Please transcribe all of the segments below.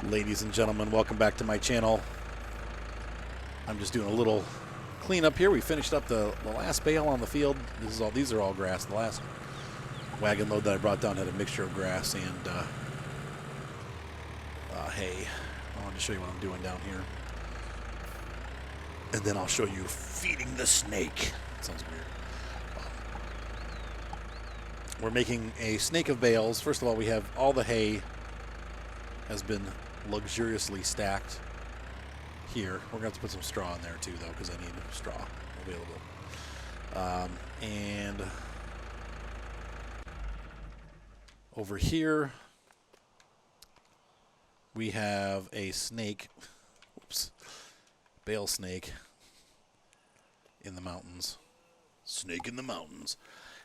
Ladies and gentlemen, welcome back to my channel. I'm just doing a little cleanup here. We finished up the last bale on the field. These are all grass. The last wagon load that I brought down had a mixture of grass and hay. I wanted to show you what I'm doing down here. And then I'll show you feeding the snake. Sounds weird. We're making a snake of bales. First of all, we have all the hay has been luxuriously stacked here. We're going to have to put some straw in there too, though, because I need straw available. And over here, we have a snake. Oops. Bale snake in the mountains. Snake in the mountains.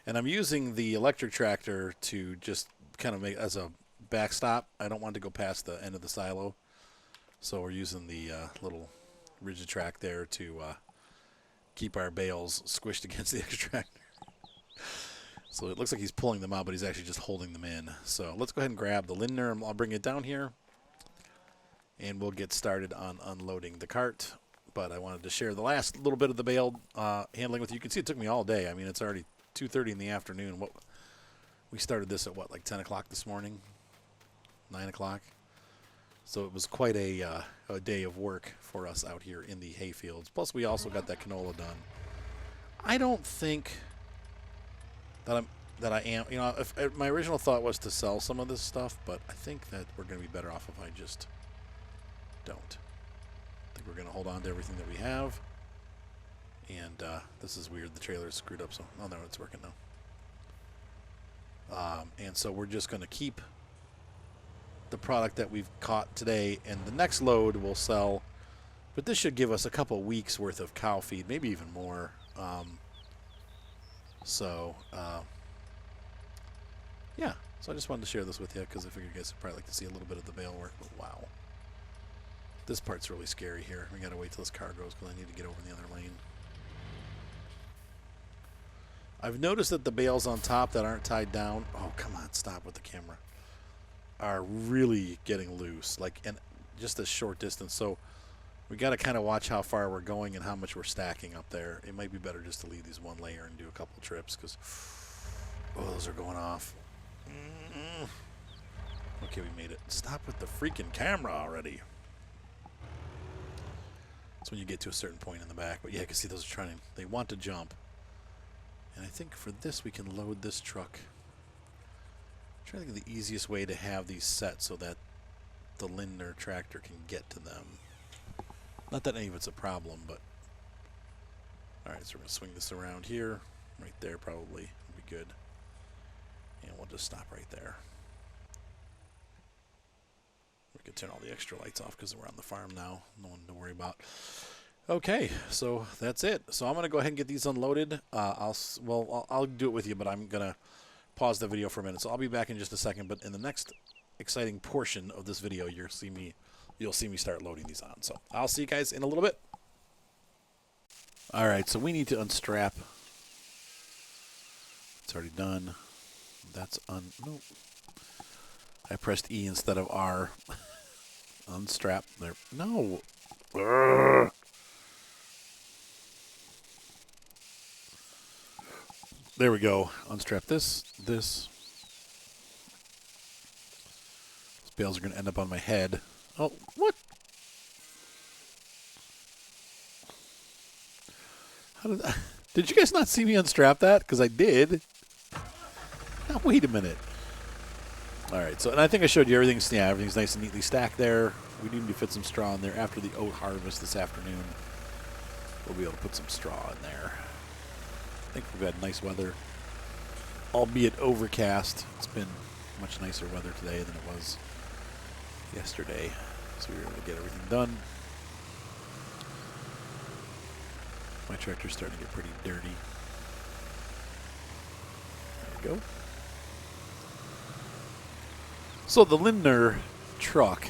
And I'm using the electric tractor to just kind of make as a backstop. I don't want to go past the end of the silo. So we're using the little rigid track there to keep our bales squished against the extractor. So it looks like he's pulling them out, but he's actually just holding them in. So let's go ahead and grab the Lindner. I'll bring it down here, and we'll get started on unloading the cart. But I wanted to share the last little bit of the bale handling with you. You can see it took me all day. I mean, it's already 2:30 in the afternoon. We started this at, like 10 o'clock this morning? 9 o'clock? So it was quite a day of work for us out here in the hayfields. Plus, we also got that canola done. I don't think that I am. You know, my original thought was to sell some of this stuff, but I think that we're going to be better off if I just don't. I think we're going to hold on to everything that we have. And this is weird. The trailer is screwed up. So, oh no, it's working now. And so we're just going to keep the product that we've caught today, and the next load we'll sell. But this should give us a couple weeks worth of cow feed, maybe even more. Yeah. So I just wanted to share this with you because I figured you guys would probably like to see a little bit of the bale work. But wow, this part's really scary here. We got to wait till this car goes because I need to get over in the other lane. I've noticed that the bales on top that aren't tied down, oh, come on, stop with the camera, are really getting loose, like in just a short distance. So we got to kind of watch how far we're going and how much we're stacking up there. It might be better just to leave these one layer and do a couple trips because, oh, those are going off. Okay, we made it. Stop with the freaking camera already. That's when you get to a certain point in the back. But yeah, I can see those are they want to jump. And I think for this, we can load this truck. I'm trying to think of the easiest way to have these set so that the Lindner tractor can get to them. Not that any of it's a problem, but... Alright, so we're going to swing this around here. Right there, probably. Would be good. And we'll just stop right there. We can turn all the extra lights off because we're on the farm now. No one to worry about. Okay, so that's it. So I'm going to go ahead and get these unloaded. I'll do it with you, but I'm going to pause the video for a minute. So I'll be back in just a second. But in the next exciting portion of this video, you'll see me start loading these on. So I'll see you guys in a little bit. All right, so we need to unstrap. It's already done. That's no. I pressed E instead of R. Unstrap there. No. Urgh. There we go. Unstrap this. These bales are going to end up on my head. Oh, what? Did you guys not see me unstrap that? Because I did. Now, wait a minute. All right. So, and I think I showed you everything's nice and neatly stacked there. We need to fit some straw in there after the oat harvest this afternoon. We'll be able to put some straw in there. I think we've had nice weather, albeit overcast. It's been much nicer weather today than it was yesterday, so we were able to get everything done. My tractor's starting to get pretty dirty. There we go. So the Lindner truck,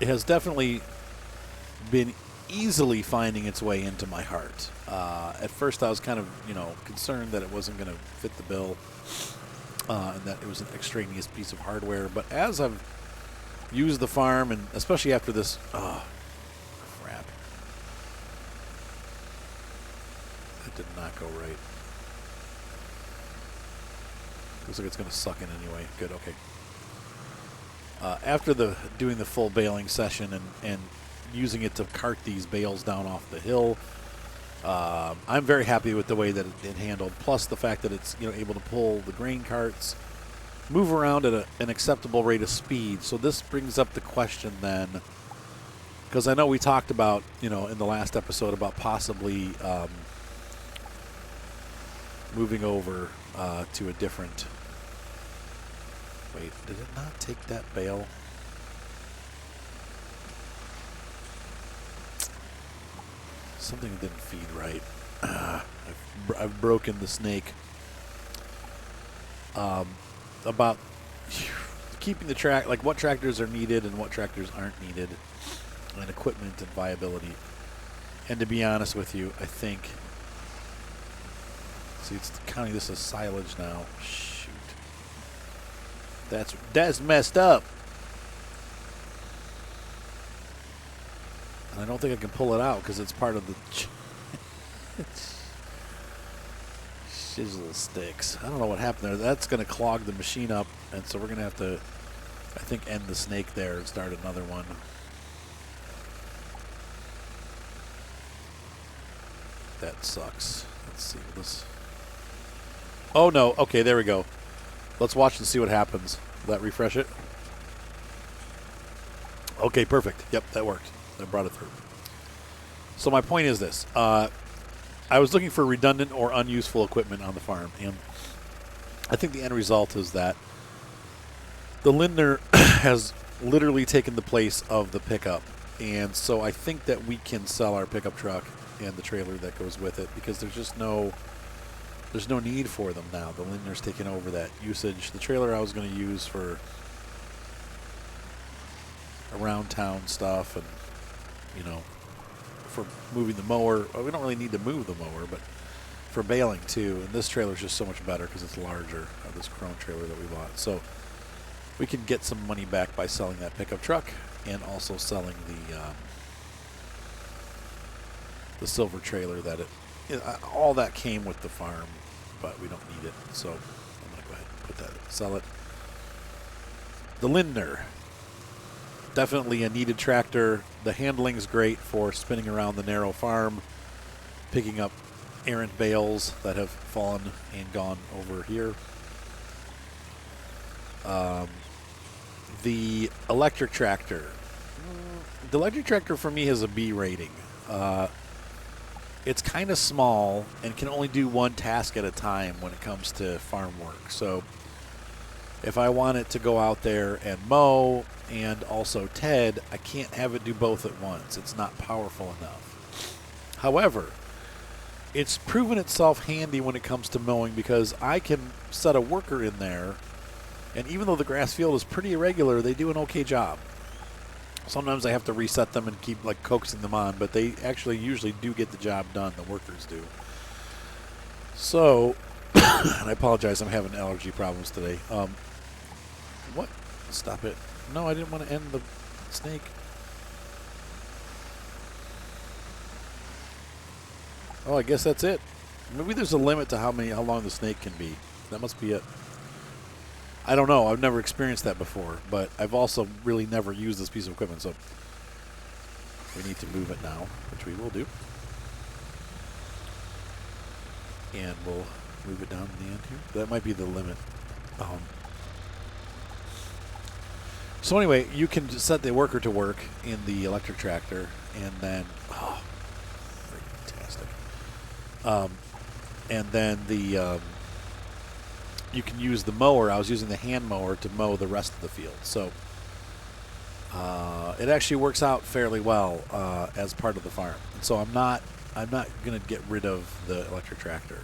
it has definitely been easily finding its way into my heart. At first I was kind of, concerned that it wasn't going to fit the bill and that it was an extraneous piece of hardware. But as I've use the farm, and especially after this. Oh, crap. That did not go right. Looks like it's going to suck in anyway. Good, okay. After doing the full baling session and using it to cart these bales down off the hill, I'm very happy with the way that it handled. Plus the fact that it's able to pull the grain carts, move around at an acceptable rate of speed. So this brings up the question then, because I know we talked about in the last episode about possibly moving over to a different. Wait, did it not take that bale? Something didn't feed right. I've broken the snake. About keeping the track, like what tractors are needed and what tractors aren't needed, and equipment and viability. And to be honest with you, I think. See, it's counting this as silage now. Shoot, that's messed up. And I don't think I can pull it out because it's part of the shizzle sticks. I don't know what happened there. That's going to clog the machine up, and so we're going to have to, I think, end the snake there and start another one. That sucks. Let's see this. Oh no. Okay, there we go. Let's watch and see what happens. Will that refresh it? Okay, perfect. Yep, that worked. That brought it through. So my point is this. I was looking for redundant or unuseful equipment on the farm, and I think the end result is that the Lindner has literally taken the place of the pickup, and so I think that we can sell our pickup truck and the trailer that goes with it because there's no need for them now. The Lindner's taken over that usage. The trailer I was going to use for around town stuff and for moving the mower. Well, we don't really need to move the mower, but for baling too. And this trailer is just so much better because it's larger. This Krone trailer that we bought, so we can get some money back by selling that pickup truck and also selling the silver trailer that all that came with the farm, but we don't need it. So I'm gonna go ahead and put that, sell it. The Lindner. Definitely a needed tractor. The handling's great for spinning around the narrow farm, picking up errant bales that have fallen and gone over here. The electric tractor. The electric tractor for me has a B rating. It's kind of small and can only do one task at a time when it comes to farm work. So if I want it to go out there and mow and also Ted, I can't have it do both at once. It's not powerful enough. However, it's proven itself handy when it comes to mowing because I can set a worker in there, and even though the grass field is pretty irregular, they do an okay job. Sometimes I have to reset them and keep coaxing them on, but they actually usually do get the job done. The workers do. So, and I apologize, I'm having allergy problems today. What? Stop it. No, I didn't want to end the snake. Oh, I guess that's it. Maybe there's a limit to how long the snake can be. That must be it. I don't know. I've never experienced that before, but I've also really never used this piece of equipment, so we need to move it now, which we will do. And we'll move it down to the end here. That might be the limit. So anyway, you can set the worker to work in the electric tractor, and then fantastic. And then you can use the mower. I was using the hand mower to mow the rest of the field, so it actually works out fairly well as part of the farm. And so I'm not going to get rid of the electric tractor,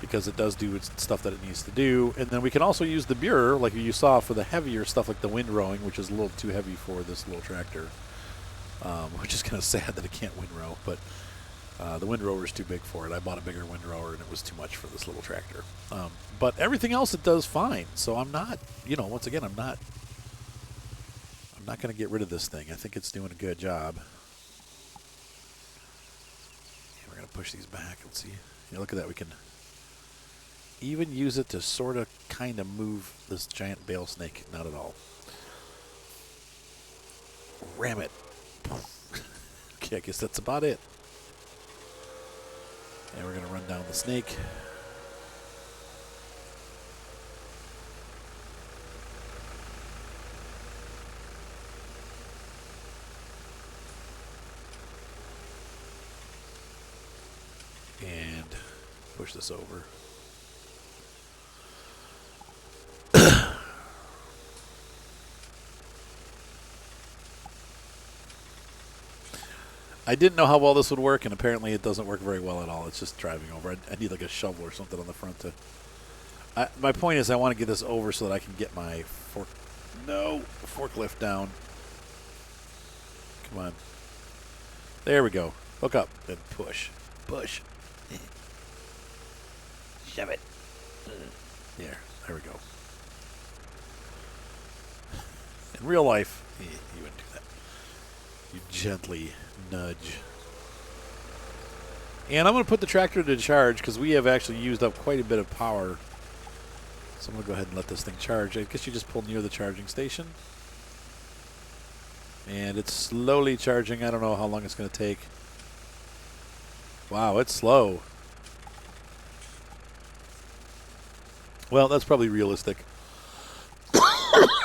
because it does do its stuff that it needs to do. And then we can also use the Buer, like you saw, for the heavier stuff like the windrowing, which is a little too heavy for this little tractor, which is kind of sad that it can't windrow, but the windrower is too big for it. I bought a bigger windrower, and it was too much for this little tractor. But everything else it does fine. So I'm not, once again, I'm not not going to get rid of this thing. I think it's doing a good job. We're going to push these back. Let's see. Yeah, look at that. We can even use it to sort of kind of move this giant bale snake. Not at all. Ram it. Okay, I guess that's about it. And we're going to run down the snake. And push this over. I didn't know how well this would work, and apparently it doesn't work very well at all. It's just driving over. I need like a shovel or something on the front to... my point is I want to get this over so that I can get my forklift down. Come on. There we go. Hook up and push. Push. Shove it. There we go. In real life, you wouldn't do that. You gently nudge. And I'm going to put the tractor to charge because we have actually used up quite a bit of power. So I'm going to go ahead and let this thing charge. I guess you just pull near the charging station. And it's slowly charging. I don't know how long it's going to take. Wow, it's slow. Well, that's probably realistic.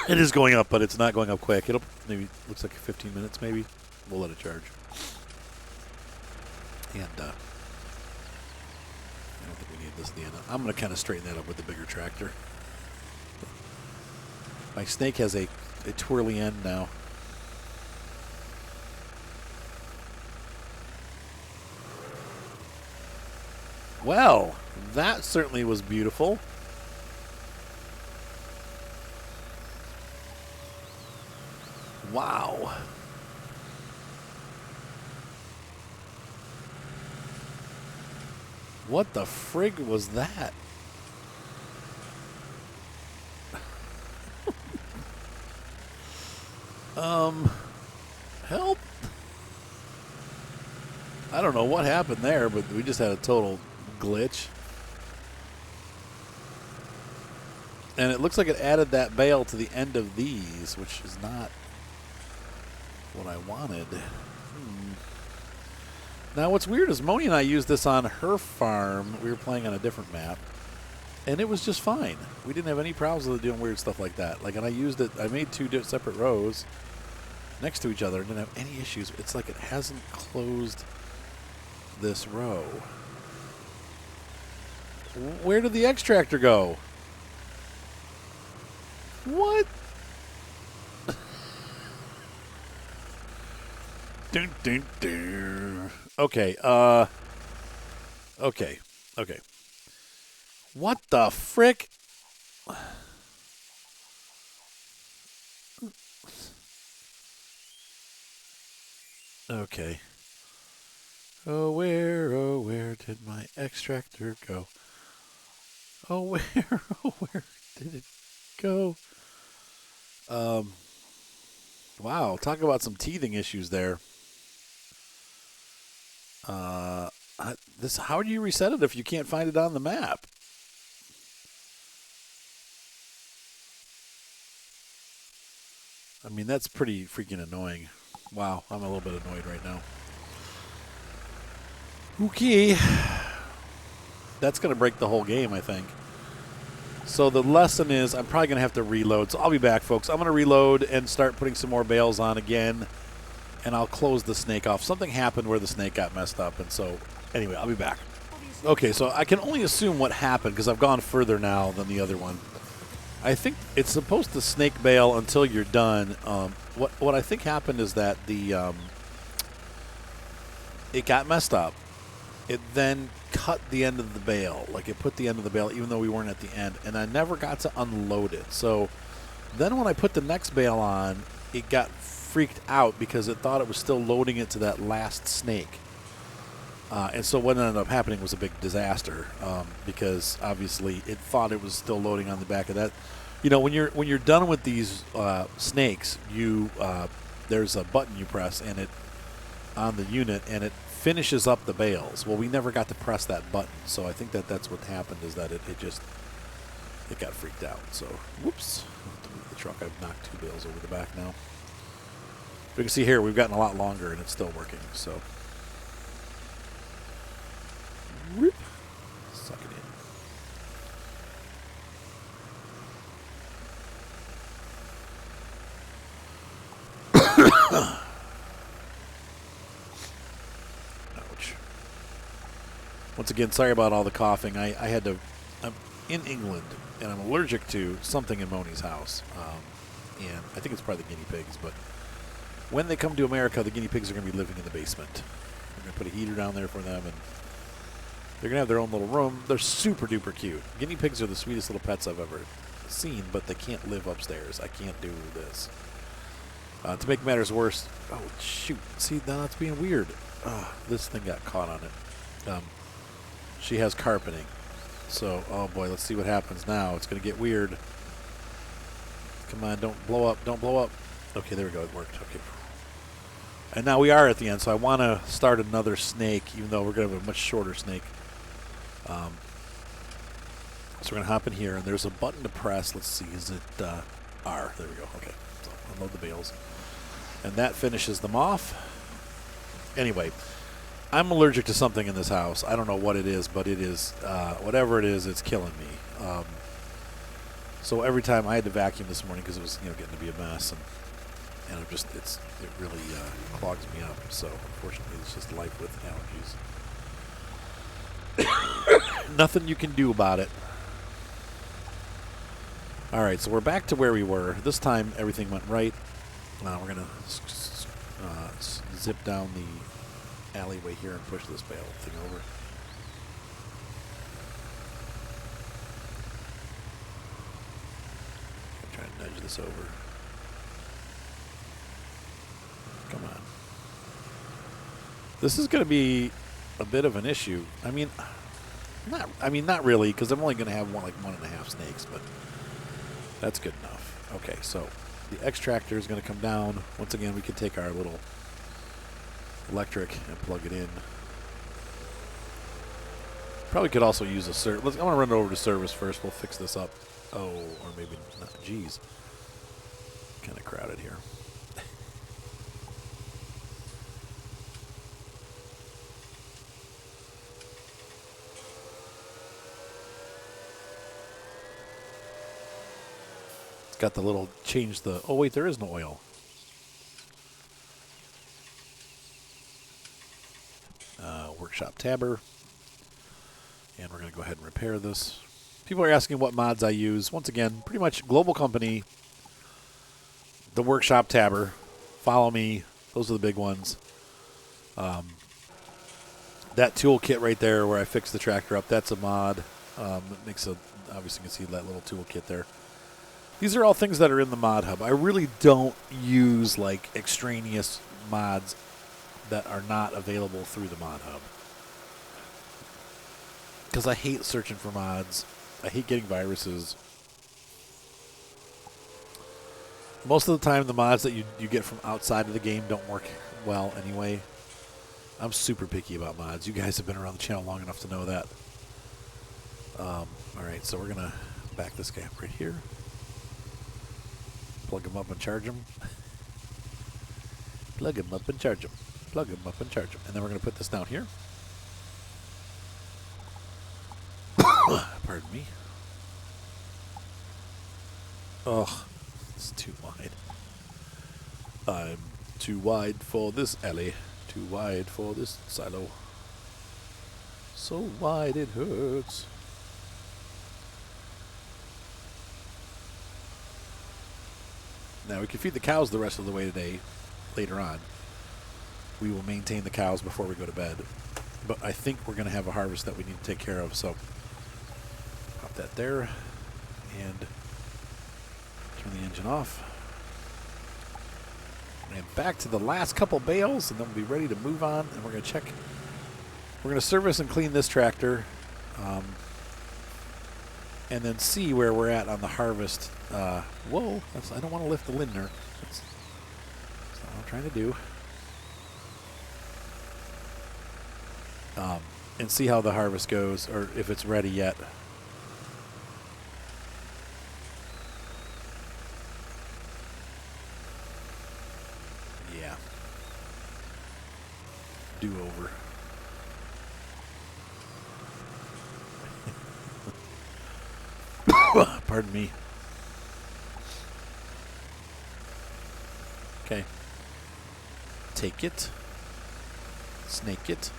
It is going up, but it's not going up quick. It'll maybe, looks like 15 minutes maybe. We'll let it charge. And I don't think we need this at the end. I'm going to kind of straighten that up with the bigger tractor. My snake has a twirly end now. Well, that certainly was beautiful. Wow. What the frig was that? Help. I don't know what happened there, but we just had a total glitch. And it looks like it added that bale to the end of these, which is not what I wanted. Now what's weird is Moni and I used this on her farm. We were playing on a different map, and it was just fine. We didn't have any problems with it doing weird stuff like that. Like, and I used it, I made two separate rows next to each other and didn't have any issues. It's like it hasn't closed this row. Where did the extractor go? What? Dun, dun, dun. Okay, okay. What the frick? Okay. Oh, where did my extractor go? Oh, where did it go? Wow, talk about some teething issues there. How do you reset it if you can't find it on the map? I mean, that's pretty freaking annoying. Wow, I'm a little bit annoyed right now. Okay. That's going to break the whole game, I think. So the lesson is I'm probably going to have to reload. So I'll be back, folks. I'm going to reload and start putting some more bales on again. And I'll close the snake off. Something happened where the snake got messed up. And so, anyway, I'll be back. Okay, so I can only assume what happened because I've gone further now than the other one. I think it's supposed to snake bale until you're done. What I think happened is that it got messed up. It then cut the end of the bale. Like, it put the end of the bale even though we weren't at the end. And I never got to unload it. So then when I put the next bale on, it got freaked out because it thought it was still loading it to that last snake. And so what ended up happening was a big disaster because obviously it thought it was still loading on the back of that. You know, when you're done with these snakes, there's a button you press and it on the unit and it finishes up the bales. Well, we never got to press that button, so I think that's what happened is that it got freaked out. So whoops, the truck. I've knocked 2 bales over the back now. But you can see here we've gotten a lot longer and it's still working. So whoop, suck it in. Ouch. Once again, sorry about all the coughing. I'm in England, and I'm allergic to something in Moni's house. And I think it's probably the guinea pigs, but when they come to America, the guinea pigs are going to be living in the basement. We're going to put a heater down there for them, and they're going to have their own little room. They're super duper cute. Guinea pigs are the sweetest little pets I've ever seen, but they can't live upstairs. I can't do this. To make matters worse, oh shoot! See, now that's being weird. This thing got caught on it. She has carpeting, so oh boy, let's see what happens now. It's going to get weird. Come on, don't blow up! Don't blow up! Okay, there we go. It worked. Okay, and now we are at the end. So I want to start another snake, even though we're going to have a much shorter snake. So we're going to hop in here, and there's a button to press. Let's see, is it R? There we go. Okay, so unload the bales. And that finishes them off. Anyway, I'm allergic to something in this house. I don't know what it is, but it is, whatever it is, it's killing me. So every time I had to vacuum this morning because it was, getting to be a mess, and it really clogs me up. So unfortunately, it's just life with allergies. Nothing you can do about it. All right, so we're back to where we were. This time, everything went right. We're going to zip down the alleyway here and push this bale thing over. Try and nudge this over. Come on. This is going to be a bit of an issue. I mean, not really, because I'm only going to have 1.5 snakes, but that's good enough. Okay, so the extractor is going to come down. Once again, we can take our little electric and plug it in. Probably could also use a service. I'm going to run it over to service first. We'll fix this up. Oh, or maybe not. Jeez. Kind of crowded here. It's got the little oh wait, there is no oil. Workshop tabber. And we're going to go ahead and repair this. People are asking what mods I use. Once again, pretty much global company, the workshop tabber. Follow me. Those are the big ones. That toolkit right there where I fixed the tractor up, that's a mod. It makes obviously you can see that little toolkit there. These are all things that are in the mod hub. I really don't use like extraneous mods that are not available through the mod hub. Because I hate searching for mods. I hate getting viruses. Most of the time, the mods that you get from outside of the game don't work well anyway. I'm super picky about mods. You guys have been around the channel long enough to know that. All right, so we're going to back this guy up right here. Plug him up and charge him. Plug him up and charge him. Plug him up and charge him. And then we're going to put this down here. Pardon me. Oh, it's too wide. I'm too wide for this alley. Too wide for this silo. So wide it hurts. Now we can feed the cows the rest of the way today. Later on, we will maintain the cows before we go to bed. But I think we're going to have a harvest that we need to take care of. So pop that there and turn the engine off. And back to the last couple bales, and then we'll be ready to move on. And we're going to check. We're going to service and clean this tractor, and then see where we're at on the harvest Whoa, I don't want to lift the Lindner. That's not what I'm trying to do. And see how the harvest goes, or if it's ready yet. Yeah. Do-over. Pardon me. Okay. Take it. Snake it.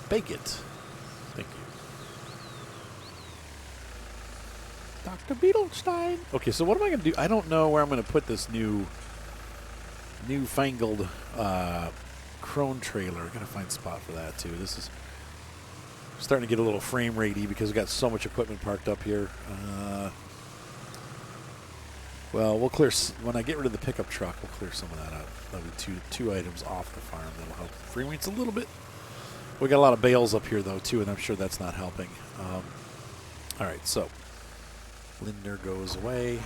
Bake it. Thank you. Dr. Beetlestein. Okay, so what am I going to do? I don't know where I'm going to put this newfangled Crone trailer. I got to find a spot for that, too. This is starting to get a little frame ratey because we've got so much equipment parked up here. Well, we'll clear when I get rid of the pickup truck. We'll clear some of that out. That'll be two items off the farm. That'll help frame rates a little bit. We got a lot of bales up here though too, and I'm sure that's not helping. All right, so Lindner goes away.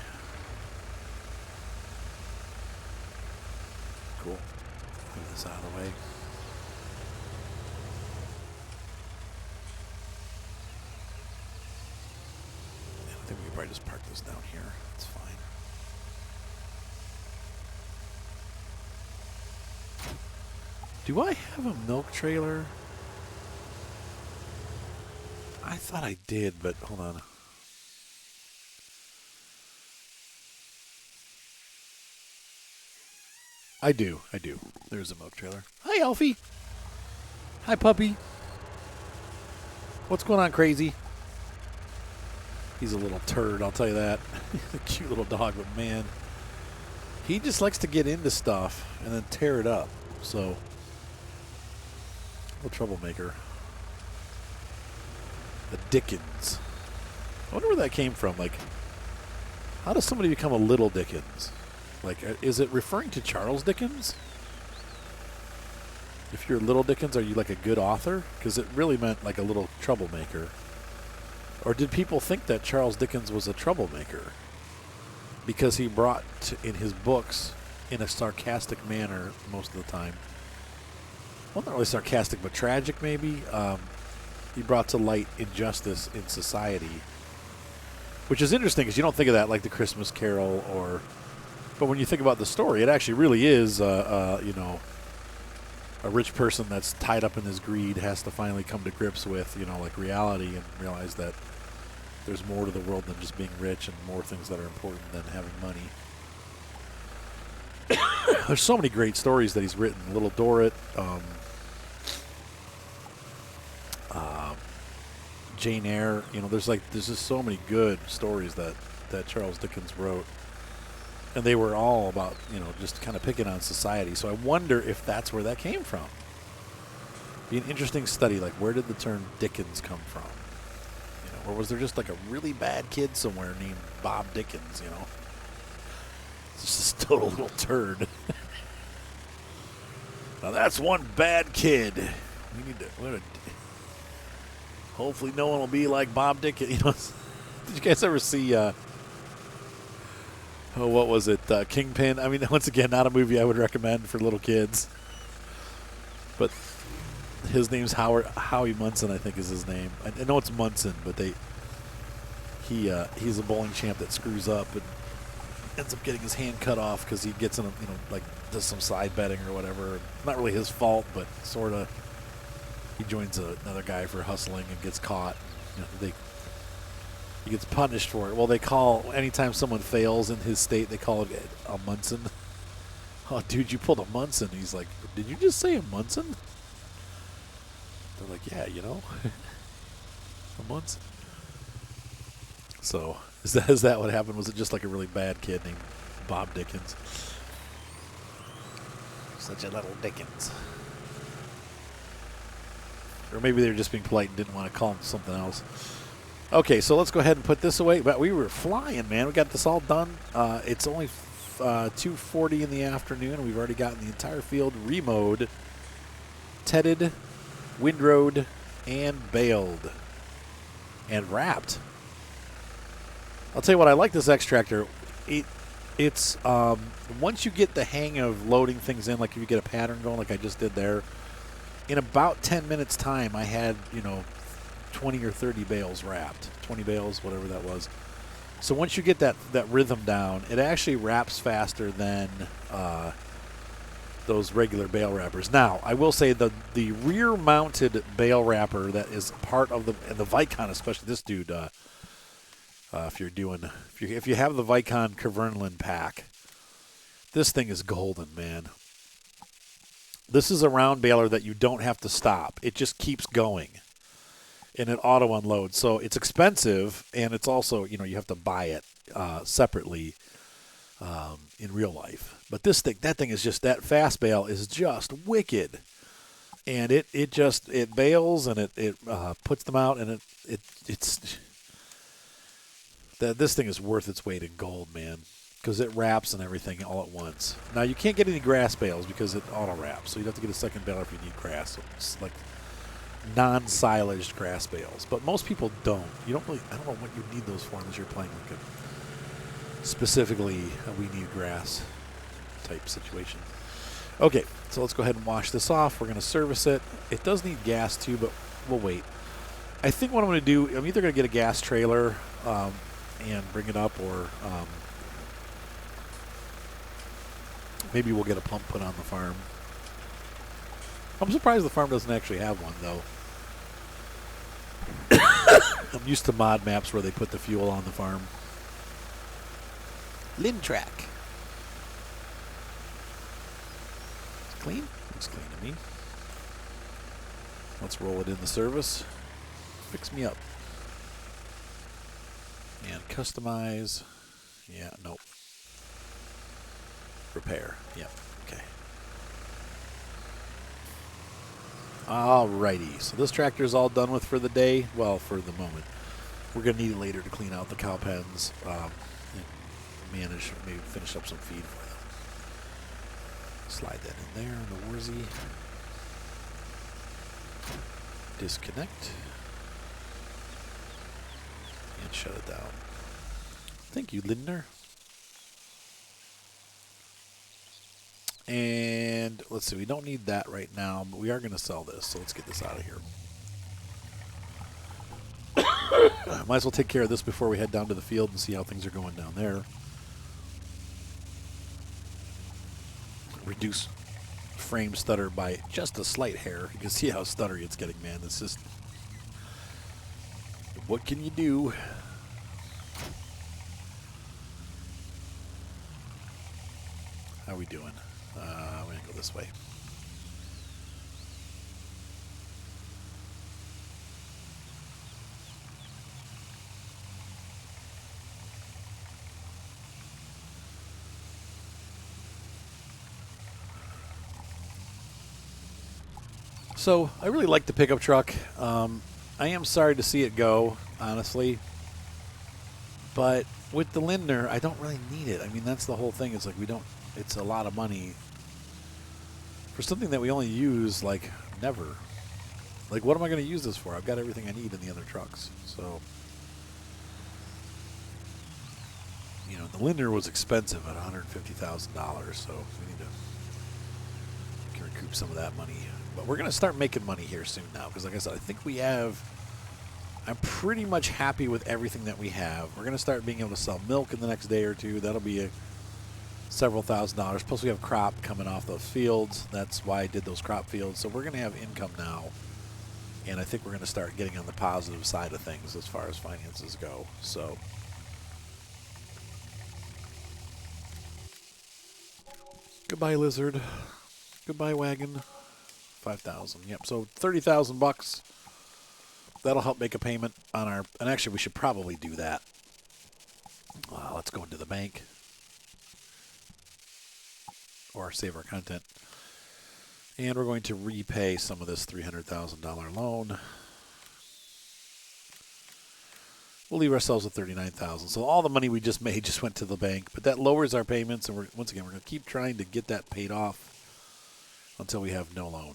Cool. Move this out of the way. I think we can probably just park this down here. It's fine. Do I have a milk trailer? I thought I did, but hold on. I do. There's a milk trailer. Hi, Alfie. Hi, puppy. What's going on, crazy? He's a little turd, I'll tell you that. He's a cute little dog, but man, he just likes to get into stuff and then tear it up. So, little troublemaker. The Dickens. I wonder where that came from. Like, how does somebody become a little Dickens? Like, is it referring to Charles Dickens? If you're little Dickens, are you like a good author? Because it really meant like a little troublemaker. Or did people think that Charles Dickens was a troublemaker? Because he brought in his books in a sarcastic manner most of the time. Well, not really sarcastic, but tragic maybe. He brought to light injustice in society, which is interesting because you don't think of that like the Christmas Carol, but when you think about the story, it actually really is, a rich person that's tied up in his greed has to finally come to grips with, like reality and realize that there's more to the world than just being rich and more things that are important than having money. There's so many great stories that he's written. Little Dorrit, Jane Eyre. There's just so many good stories that Charles Dickens wrote, and they were all about just kind of picking on society. So I wonder if that's where that came from. Be an interesting study, like where did the term Dickens come from? Or was there just like a really bad kid somewhere named Bob Dickens? It's just a total little turd. Now that's one bad kid. We need to. Hopefully, no one will be like Bob Dickens. Did you guys ever see? What was it? Kingpin. I mean, once again, not a movie I would recommend for little kids. But his name's Howie Munson, I think, is his name. I know it's Munson, but he's a bowling champ that screws up and ends up getting his hand cut off because he gets in does some side betting or whatever. Not really his fault, but sort of. He joins another guy for hustling and gets caught. He gets punished for it. Well, they call anytime someone fails in his state, they call it a Munson. Oh, dude, you pulled a Munson. He's like, did you just say a Munson? They're like, yeah, a Munson. So is that what happened? Was it just like a really bad kid named Bob Dickens? Such a little Dickens. Or maybe they were just being polite and didn't want to call him something else. Okay, so let's go ahead and put this away. But we were flying, man. We got this all done. It's only 2:40 in the afternoon. We've already gotten the entire field remowed, tedded, windrowed, and baled. And wrapped. I'll tell you what, I like this extractor. It's once you get the hang of loading things in, like if you get a pattern going, like I just did there, in about 10 minutes time, I had 20 or 30 bales wrapped, 20 bales, whatever that was. So once you get that rhythm down, it actually wraps faster than those regular bale wrappers. Now, I will say the rear-mounted bale wrapper that is part of the Vicon, especially this dude. If you have the Vicon Kverneland pack, this thing is golden, man. This is a round baler that you don't have to stop. It just keeps going, and it auto unloads. So it's expensive, and it's also you have to buy it separately in real life. But that thing is just, that fast bale is just wicked, and it bales and it puts them out, and it's. This thing is worth its weight in gold, man, because it wraps and everything all at once. Now, you can't get any grass bales because it auto-wraps, so you'd have to get a second baler if you need grass. So it's like non-silaged grass bales. But most people don't. I don't know what you need those for unless you're playing like a specifically we need grass type situation. Okay, so let's go ahead and wash this off. We're going to service it. It does need gas too, but we'll wait. I think what I'm going to do, I'm either going to get a gas trailer and bring it up, or maybe we'll get a pump put on the farm. I'm surprised the farm doesn't actually have one, though. I'm used to mod maps where they put the fuel on the farm. Lintrack. It's clean? Looks clean to me. Let's roll it in the service. Fix me up. And customize. Yeah, nope. Repair. Yep. Okay. Alrighty. So this tractor is all done with for the day. Well, for the moment. We're going to need it later to clean out the cow pens and manage, maybe finish up some feed for them. Slide that in there in the Warzy. Disconnect. And shut it down. Thank you, Lindner. And let's see, we don't need that right now, but we are going to sell this, so let's get this out of here. Might as well take care of this before we head down to the field and see how things are going down there. Reduce frame stutter by just a slight hair. You can see how stuttery it's getting, man. It's just, what can you do? How are we doing? We're going to go this way. So, I really like the pickup truck. I am sorry to see it go, honestly. But with the Lindner, I don't really need it. I mean, that's the whole thing. It's like it's a lot of money for something that we only use, like, never. Like, what am I going to use this for? I've got everything I need in the other trucks. So, the Lindner was expensive at $150,000, so we need to recoup some of that money. But we're going to start making money here soon now, because like I said, I think I'm pretty much happy with everything that we have. We're going to start being able to sell milk in the next day or two. That'll be several $1,000s. Plus we have crop coming off those fields. That's why I did those crop fields. So we're going to have income now. And I think we're going to start getting on the positive side of things as far as finances go. So goodbye, lizard. Goodbye, wagon. 5,000. Yep. So $30,000. That'll help make a payment on our. And actually, we should probably do that. Let's go into the bank or save our content, and we're going to repay some of this $300,000 loan. We'll leave ourselves with $39,000. So all the money we just made just went to the bank, but that lowers our payments, and once again we're going to keep trying to get that paid off until we have no loan.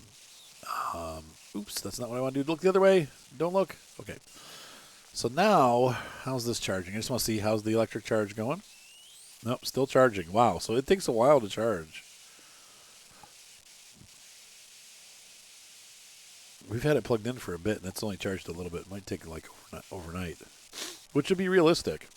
Oops, that's not what I want to do. Look the other way. Don't look. Okay. So now, how's this charging? I just want to see how's the electric charge going. Nope, still charging. Wow, so it takes a while to charge. We've had it plugged in for a bit, and it's only charged a little bit. It might take like overnight, which would be realistic.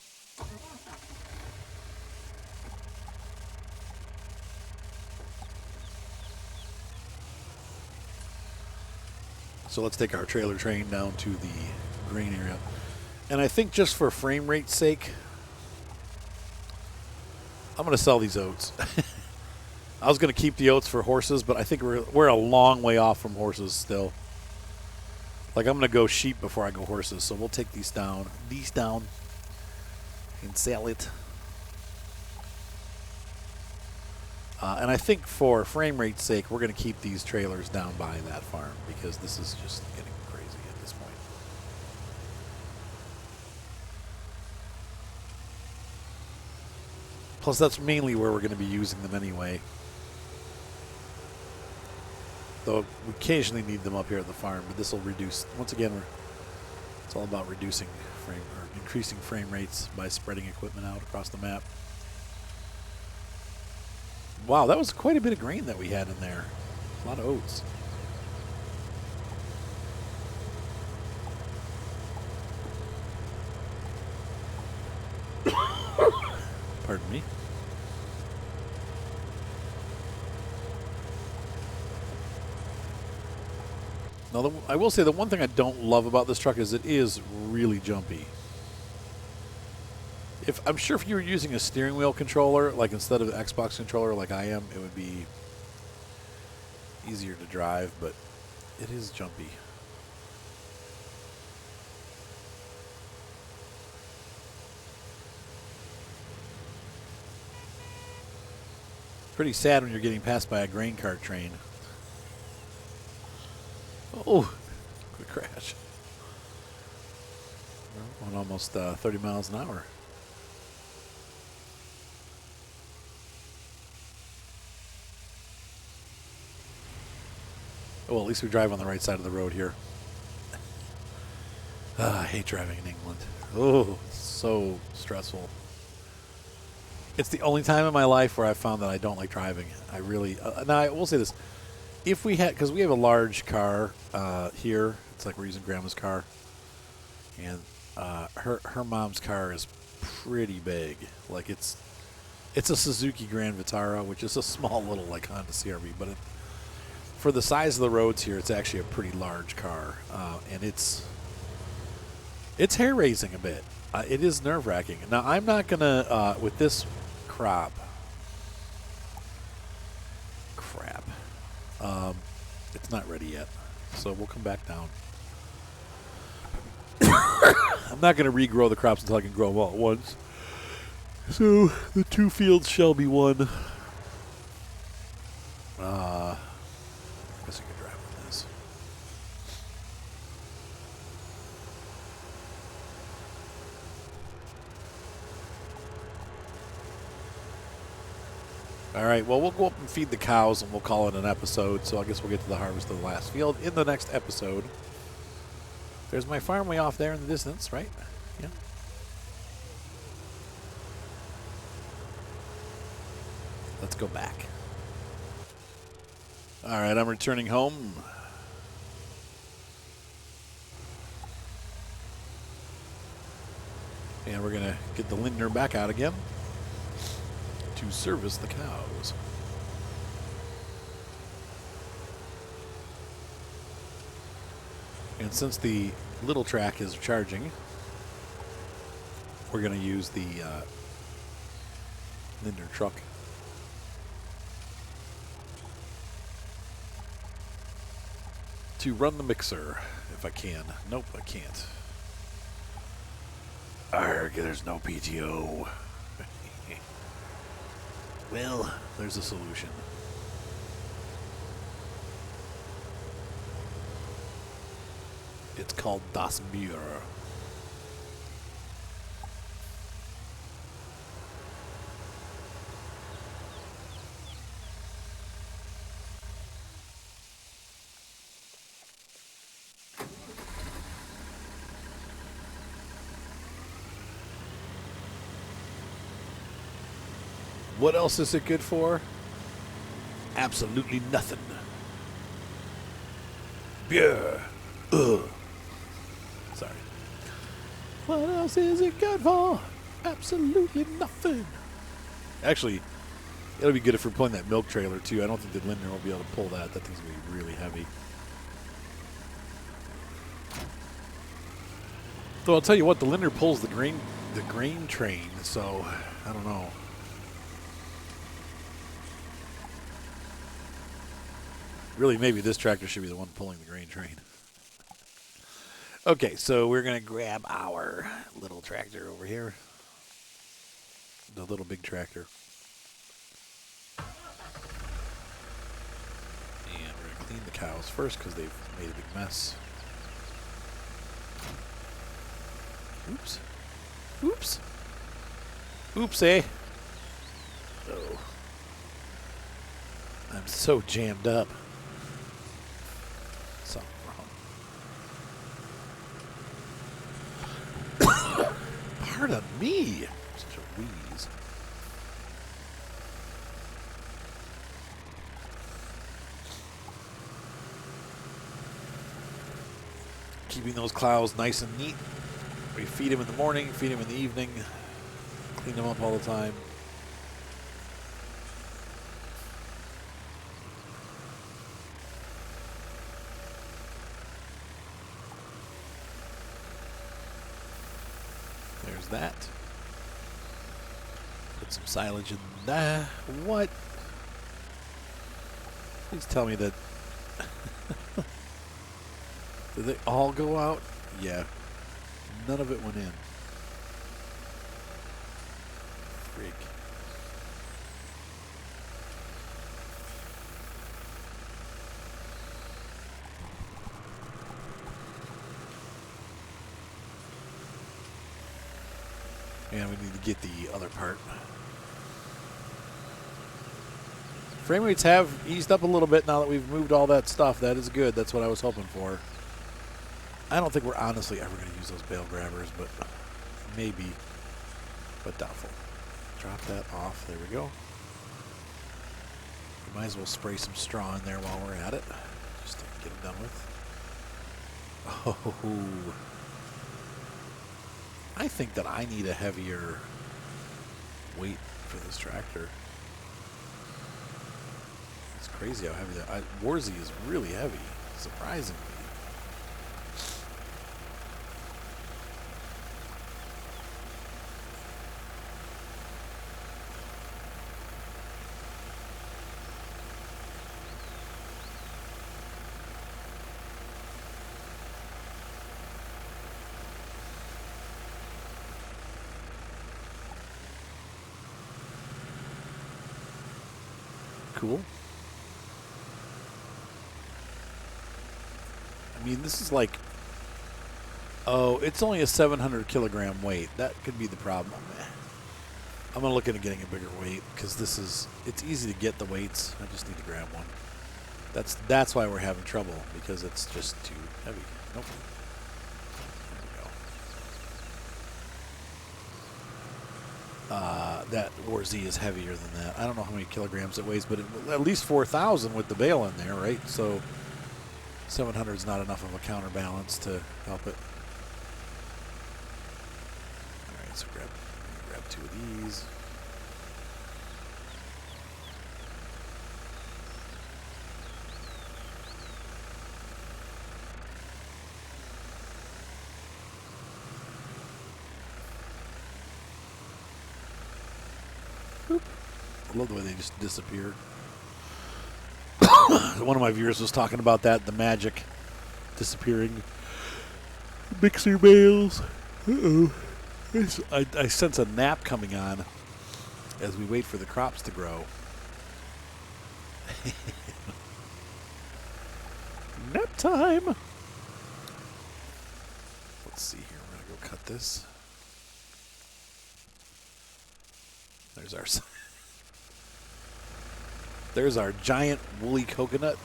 So let's take our trailer train down to the grain area. And I think just for frame rate's sake, I'm going to sell these oats. I was going to keep the oats for horses, but I think we're a long way off from horses still. Like, I'm going to go sheep before I go horses, so we'll take these down, and sell it. And I think for frame rate's sake, we're going to keep these trailers down by that farm because this is just getting crazy at this point. Plus, that's mainly where we're going to be using them anyway. Though we occasionally need them up here at the farm, but this will reduce. Once again, it's all about reducing increasing frame rates by spreading equipment out across the map. Wow, that was quite a bit of grain that we had in there. A lot of oats. Pardon me. Now, I will say the one thing I don't love about this truck is it is really jumpy. I'm sure if you were using a steering wheel controller, like instead of an Xbox controller like I am, it would be easier to drive, but it is jumpy. Pretty sad when you're getting passed by a grain cart train. Oh, quick crash. Going almost 30 miles an hour. Oh, well, at least we drive on the right side of the road here. I hate driving in England. Oh, it's so stressful. It's the only time in my life where I found that I don't like driving. I really... now, I will say this. If we had... Because we have a large car here. It's like we're using Grandma's car. And her mom's car is pretty big. Like, it's a Suzuki Grand Vitara, which is a small little, like, Honda CR-V. But for the size of the roads here, it's actually a pretty large car. And it's hair-raising a bit. It is nerve-wracking. Now, I'm not going to... with this... Crap. It's not ready yet, so we'll come back down. I'm not going to regrow the crops until I can grow them all at once. So the 2 fields shall be one. I guess I could drive with this. All right, well, we'll go up and feed the cows, and we'll call it an episode. So I guess we'll get to the harvest of the last field in the next episode. There's my farm way off there in the distance, right? Yeah. Let's go back. All right, I'm returning home. And we're going to get the Lindner back out again to service the cows. And since the little track is charging, we're going to use the Lindner truck. To run the mixer, if I can. Nope, I can't. Arrgh, there's no PTO. Well, there's a solution. It's called Das Bier. What else is it good for? Absolutely nothing. Beer. Ugh. Sorry. What else is it good for? Absolutely nothing. Actually, it'll be good if we're pulling that milk trailer too. I don't think the Lindner will be able to pull that. That thing's going to be really heavy. Though I'll tell you what, the Lindner pulls the grain train, so I don't know. Really, maybe this tractor should be the one pulling the grain train. Okay, so we're going to grab our little tractor over here. The little big tractor. And we're going to clean the cows first because they've made a big mess. Oops. Oops. Oops, eh? Oh. I'm so jammed up. Something wrong. Pardon me. Such a wheeze. Keeping those cows nice and neat. We feed them in the morning, feed them in the evening, clean them up all the time. There's that. Put some silage in there. What? Please tell me that. Did they all go out? Yeah. None of it went in. Freak. And we need to get the other part. Frame rates have eased up a little bit now that we've moved all that stuff. That is good. That's what I was hoping for. I don't think we're honestly ever going to use those bale grabbers, but maybe, but doubtful. Drop that off. There we go. We might as well spray some straw in there while we're at it, just to get it done with. Oh, I think that I need a heavier weight for this tractor. It's crazy how heavy that. Warzy is really heavy, surprisingly. Cool. I mean, this is like, oh, it's only a 700 kilogram weight. That could be the problem. I'm going to look into getting a bigger weight because this is, it's easy to get the weights. I just need to grab one. That's why we're having trouble, because it's just too heavy. Nope. That Warzy is heavier than that. I don't know how many kilograms it weighs, but at least 4,000 with the bale in there, right? So 700 is not enough of a counterbalance to help it. All right, so grab 2 of these. Boop. I love the way they just disappear. One of my viewers was talking about that, the magic disappearing mixer bales. Uh-oh. I sense a nap coming on as we wait for the crops to grow. Nap time! Let's see here. We're going to go cut this. There's our giant woolly coconut.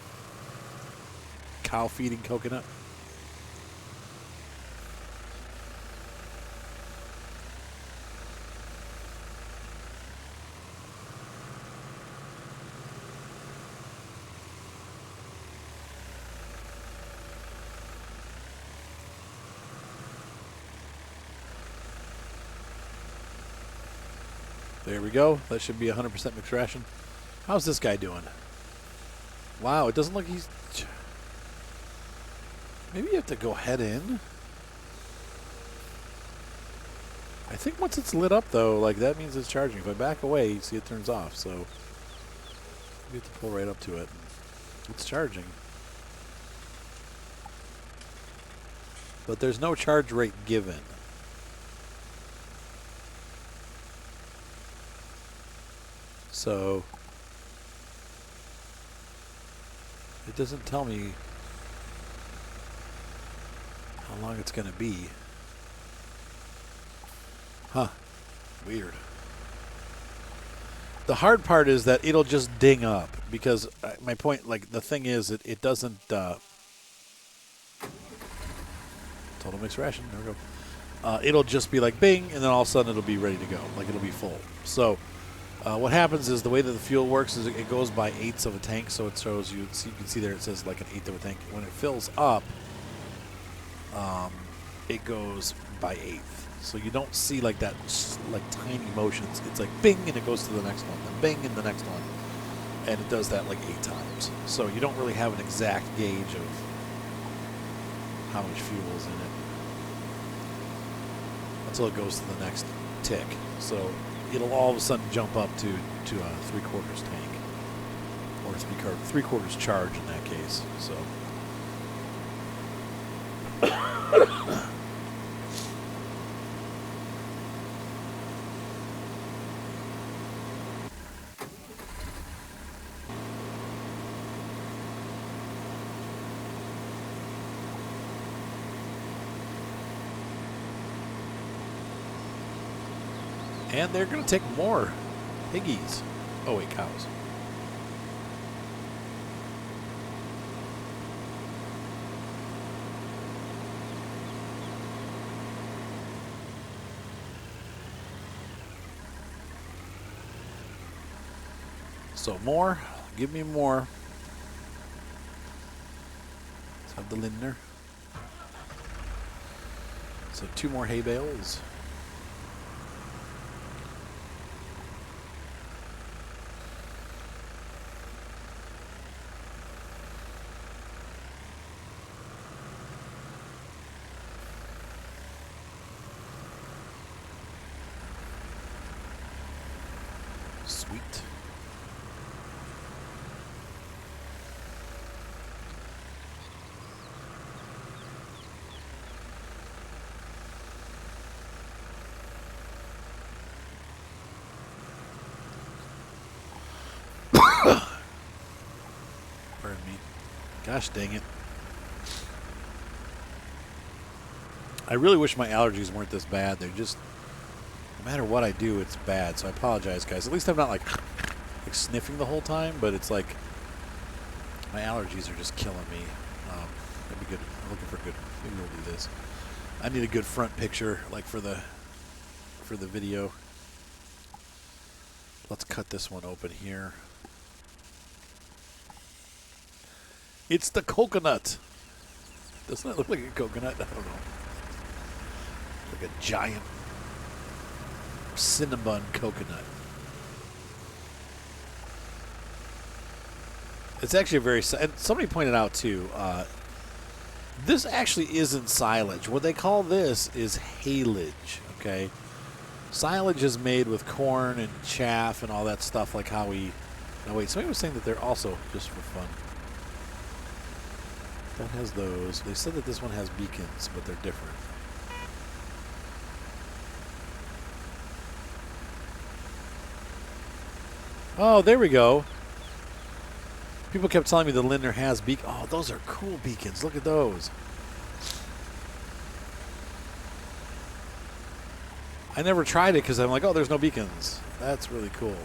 Cow feeding coconut. There we go. That should be 100% mixed ration. How's this guy doing? Wow, it doesn't look he's... Maybe you have to go head in. I think once it's lit up, though, like that means it's charging. If I back away, you see it turns off. So you have to pull right up to it. It's charging. But there's no charge rate given. So it doesn't tell me how long it's going to be. Huh. Weird. The hard part is that it'll just ding up because my point, like the thing is, it doesn't. Total mixed ration. There we go. It'll just be like bing, and then all of a sudden it'll be ready to go. Like it'll be full. So what happens is the way that the fuel works is it goes by eighths of a tank. So it shows you. So you can see there it says like an eighth of a tank. When it fills up, it goes by eighth. So you don't see like that, like tiny motions. It's like bing, and it goes to the next one, then bing, and the next one, and it does that like 8 times. So you don't really have an exact gauge of how much fuel is in it until it goes to the next tick. So it'll all of a sudden jump up to a 3/4 tank, or 3/4 charge in that case. So. And they're going to take more piggies. Oh, wait, cows. So more. Give me more. Let's have the Lindner. So 2 more hay bales. Sweet. Pardon me. Gosh dang it. I really wish my allergies weren't this bad. They're just, no matter what I do, it's bad. So I apologize, guys. At least I'm not like sniffing the whole time, but it's like my allergies are just killing me. That'd be good. I'm looking for good. Maybe we'll do this. I need a good front picture, like for the video. Let's cut this one open here. It's the coconut. Doesn't it look like a coconut? I don't know. Like a giant cinnamon coconut. It's actually a very, and somebody pointed out too, this actually isn't silage. What they call this is haylage, okay? Silage is made with corn and chaff and all that stuff, like how we, no wait, somebody was saying that they're also, just for fun. That has those. They said that this one has beacons, but they're different. Oh, there we go. People kept telling me the Lindner has beacons. Oh, those are cool beacons. Look at those. I never tried it because I'm like, oh, there's no beacons. That's really cool.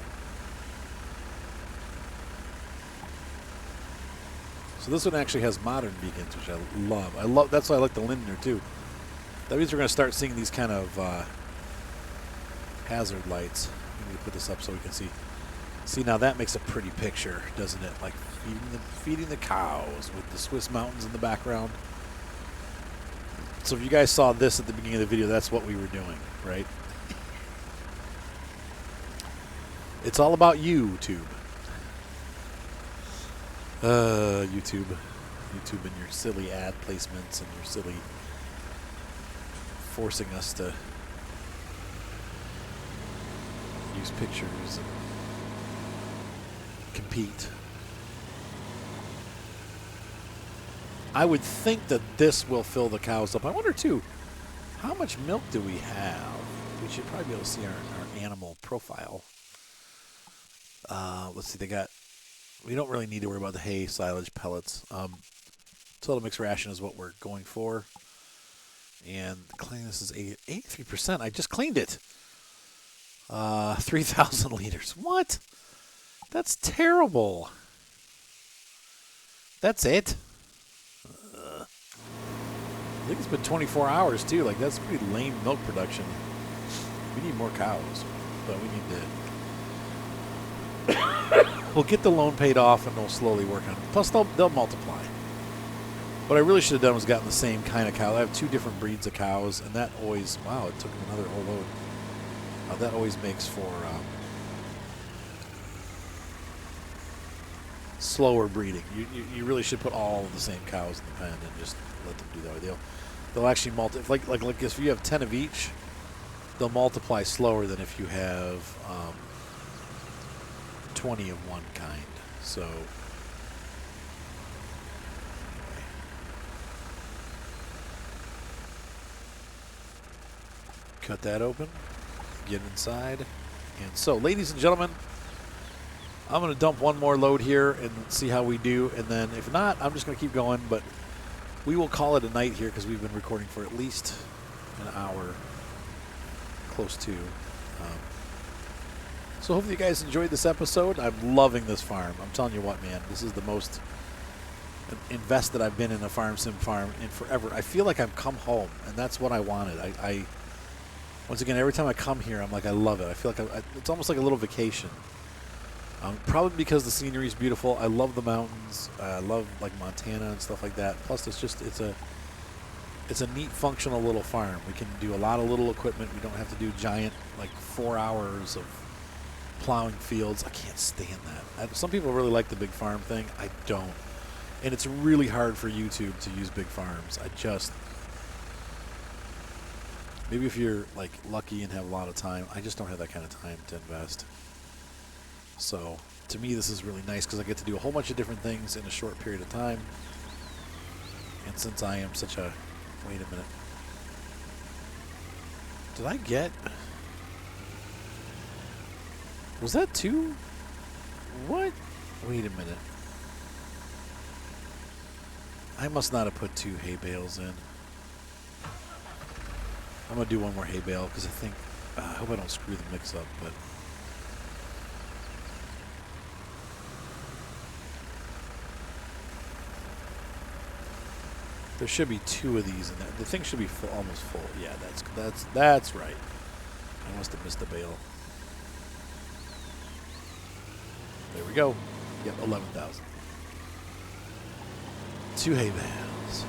So this one actually has modern beacons, which I love. That's why I like the Lindner too. That means we're going to start seeing these kind of hazard lights. Let me put this up so we can see. See, now that makes a pretty picture, doesn't it? Like feeding the cows with the Swiss mountains in the background. So if you guys saw this at the beginning of the video, that's what we were doing, right? It's all about YouTube. YouTube. YouTube and your silly ad placements and your silly forcing us to use pictures and compete. I would think that this will fill the cows up. I wonder, too, how much milk do we have? We should probably be able to see our animal profile. Let's see, we don't really need to worry about the hay, silage, pellets. Total mixed ration is what we're going for. And the cleanliness is 83%. I just cleaned it. 3,000 liters. What? That's terrible. That's it? I think it's been 24 hours, too. Like, that's pretty lame milk production. We need more cows. But we need to... We'll get the loan paid off, and we'll slowly work on it. Plus, they'll multiply. What I really should have done was gotten the same kind of cow. I have 2 different breeds of cows, and that always... Wow, it took them another whole load. That always makes for slower breeding. You really should put all of the same cows in the pen and just let them do that. They'll actually multiply. Like if you have 10 of each, they'll multiply slower than if you have 20 of one kind. So anyway. Cut that open. Get inside. And so, ladies and gentlemen, I'm going to dump one more load here and see how we do. And then if not, I'm just going to keep going. But we will call it a night here because we've been recording for at least an hour, close to. So hopefully you guys enjoyed this episode. I'm loving this farm. I'm telling you what, man, this is the most invested I've been in a farm sim farm in forever. I feel like I've come home, and that's what I wanted. I once again, every time I come here, I'm like, I love it. I feel like it's almost like a little vacation. Probably because the scenery is beautiful. I love the mountains. I love like Montana and stuff like that. Plus, it's a neat, functional little farm. We can do a lot of little equipment. We don't have to do giant, like 4 hours of plowing fields. I can't stand that. Some people really like the big farm thing. I don't. And it's really hard for YouTube to use big farms. Maybe if you're like lucky and have a lot of time, I just don't have that kind of time to invest. So to me, this is really nice because I get to do a whole bunch of different things in a short period of time. And since I am such a... Wait a minute. Did I get... Was that 2? What? Wait a minute. I must not have put 2 hay bales in. I'm going to do one more hay bale because I think... I hope I don't screw the mix up, but... There should be 2 of these in there. The thing should be almost full. Yeah, that's right. I must have missed a bale. There we go. Yep, 11,000. 2 hay bales.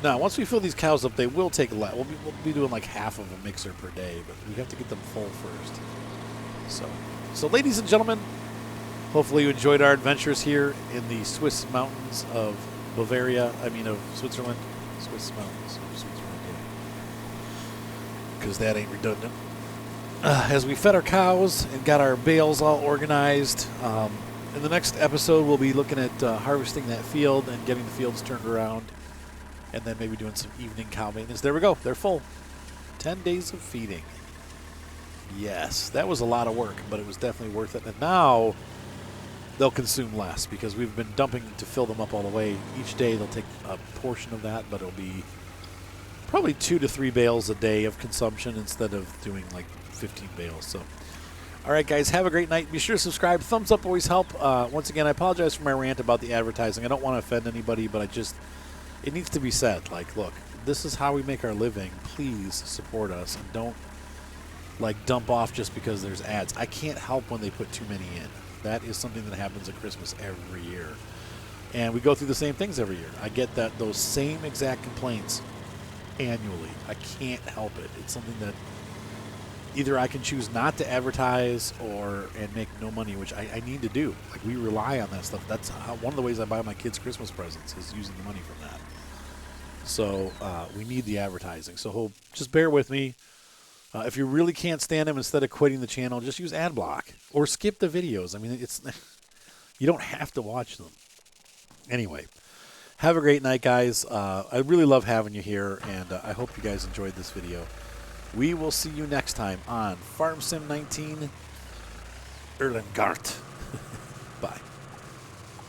Now, once we fill these cows up, they will take a lot. We'll be doing like half of a mixer per day, but we have to get them full first. So ladies and gentlemen, hopefully you enjoyed our adventures here in the Swiss mountains of Bavaria. I mean, of Switzerland. Swiss mountains of Switzerland, yeah. Because that ain't redundant. As we fed our cows and got our bales all organized, in the next episode we'll be looking at harvesting that field and getting the fields turned around, and then maybe doing some evening cow maintenance. There we go. They're full. 10 days of feeding. Yes, that was a lot of work, but it was definitely worth it. And now they'll consume less because we've been dumping to fill them up all the way. Each day they'll take a portion of that, but it'll be probably 2 to 3 bales a day of consumption instead of doing like 15 bales. So, all right, guys, have a great night. Be sure to subscribe. Thumbs up always help. Once again, I apologize for my rant about the advertising. I don't want to offend anybody, but it needs to be said. Like, look, this is how we make our living. Please support us and don't like dump off just because there's ads. I can't help when they put too many in. That is something that happens at Christmas every year. And we go through the same things every year. I get those same exact complaints annually. I can't help it. It's something that either I can choose not to advertise and make no money, which I need to do. Like, we rely on that stuff. That's one of the ways I buy my kids Christmas presents is using the money from that. So we need the advertising. So just bear with me. If you really can't stand them, instead of quitting the channel, just use ad block or skip the videos. I mean, you don't have to watch them. Anyway, have a great night, guys. I really love having you here, and I hope you guys enjoyed this video. We will see you next time on Farm Sim 19 Erlengart.